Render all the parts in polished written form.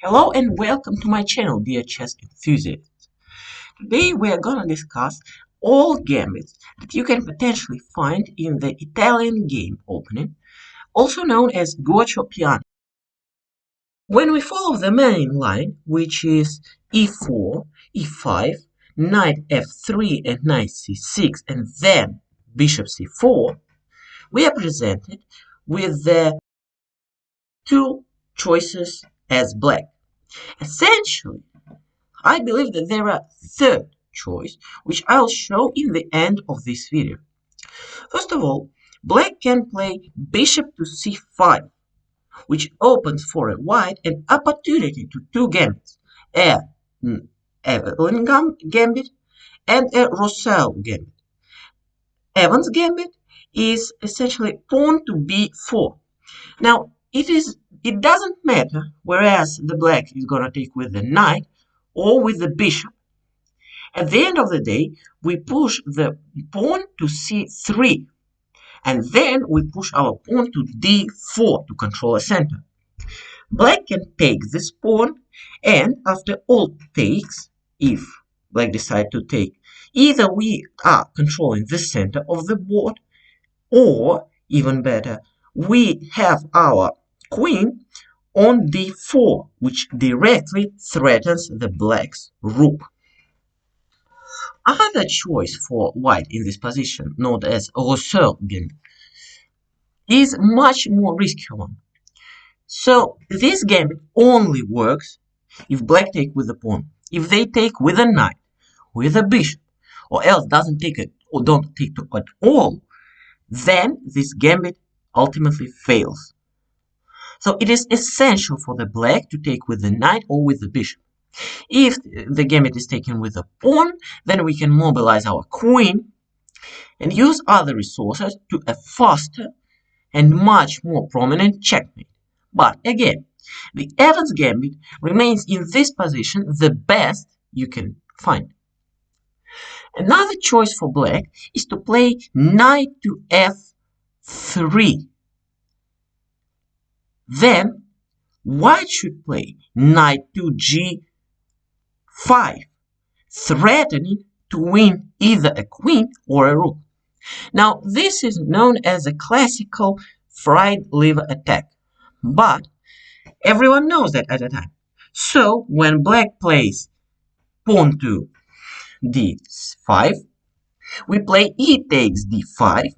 Hello and welcome to my channel, dear chess enthusiasts. Today we are gonna discuss all gambits that you can potentially find in the Italian game opening, also known as Goccio Piano. When we follow the main line, which is e4, e5, knight f3 and knight c6, and then bishop c4, we are presented with the two choices as black. Essentially, I believe that there are third choice, which I'll show in the end of this video. First of all, black can play bishop to c5, which opens for a white an opportunity to two gambits, a Evelyn gambit and a Roussel gambit. Evans gambit is essentially pawn to b4. Now, it doesn't matter whereas the black is gonna take with the knight or with the bishop. At the end of the day, we push the pawn to c3, and then we push our pawn to d4 to control a center. Black can take this pawn, and after all takes, if black decide to take, either we are controlling the center of the board, or, even better, we have our queen on d4, which directly threatens the black's rook. Another choice for white in this position, known as Roussel gambit, is much more risky one. So this gambit only works if black take with the pawn. If they take with a knight, with a bishop, or else doesn't take it or don't take it at all, then this gambit ultimately fails. So it is essential for the black to take with the knight or with the bishop. If the gambit is taken with a pawn, then we can mobilize our queen and use other resources to a faster and much more prominent checkmate. But again, the Evans gambit remains in this position the best you can find. Another choice for black is to play knight to f3. Then white should play knight to g5, threatening to win either a queen or a rook. Now, this is known as a classical fried liver attack, but everyone knows that at the time. So, when black plays pawn to d5, we play e takes d5.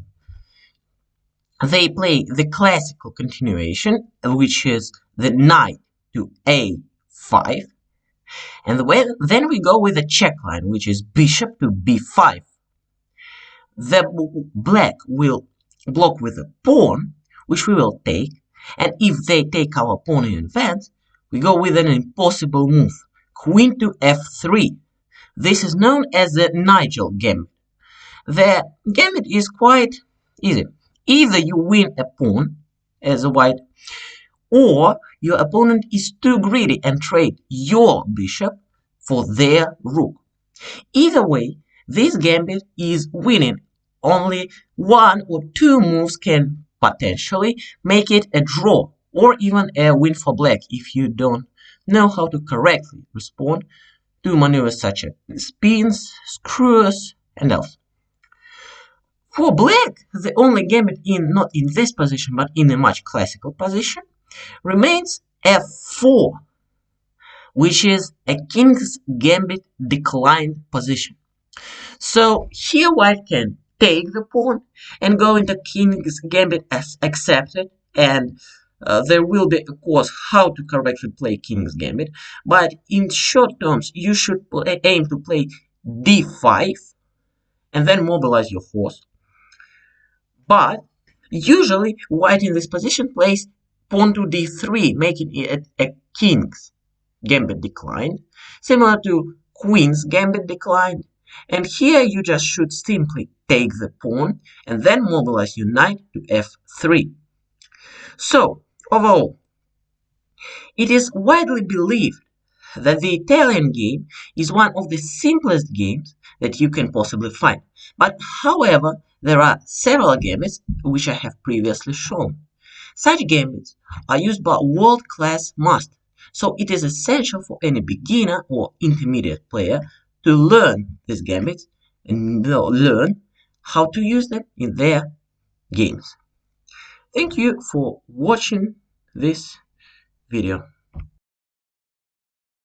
They play the classical continuation, which is the knight to a5. And then we go with the check line, which is bishop to b5. The black will block with a pawn, which we will take, and if they take our pawn in advance, we go with an impossible move, queen to f3. This is known as the Nigel gambit. The gambit is quite easy. Either you win a pawn as a white, or your opponent is too greedy and trade your bishop for their rook. Either way, this gambit is winning. Only one or two moves can potentially make it a draw or even a win for black if you don't know how to correctly respond to maneuvers such as spins, screws, and else. For black, the only gambit not in this position but in a much classical position remains f4, which is a king's gambit declined position. So here white can take the pawn and go into king's gambit as accepted, and there will be a course how to correctly play king's gambit, but in short terms you should aim to play d5 and then mobilize your horse. But usually white in this position plays pawn to d3, making it a king's gambit declined, similar to queen's gambit declined. And here you just should simply take the pawn and then mobilize your knight to f3. So, overall, it is widely believed that the Italian game is one of the simplest games that you can possibly find. But however, there are several gambits which I have previously shown. Such gambits are used by world-class masters So it is essential for any beginner or intermediate player to learn these gambits and learn how to use them in their games. Thank you for watching this video.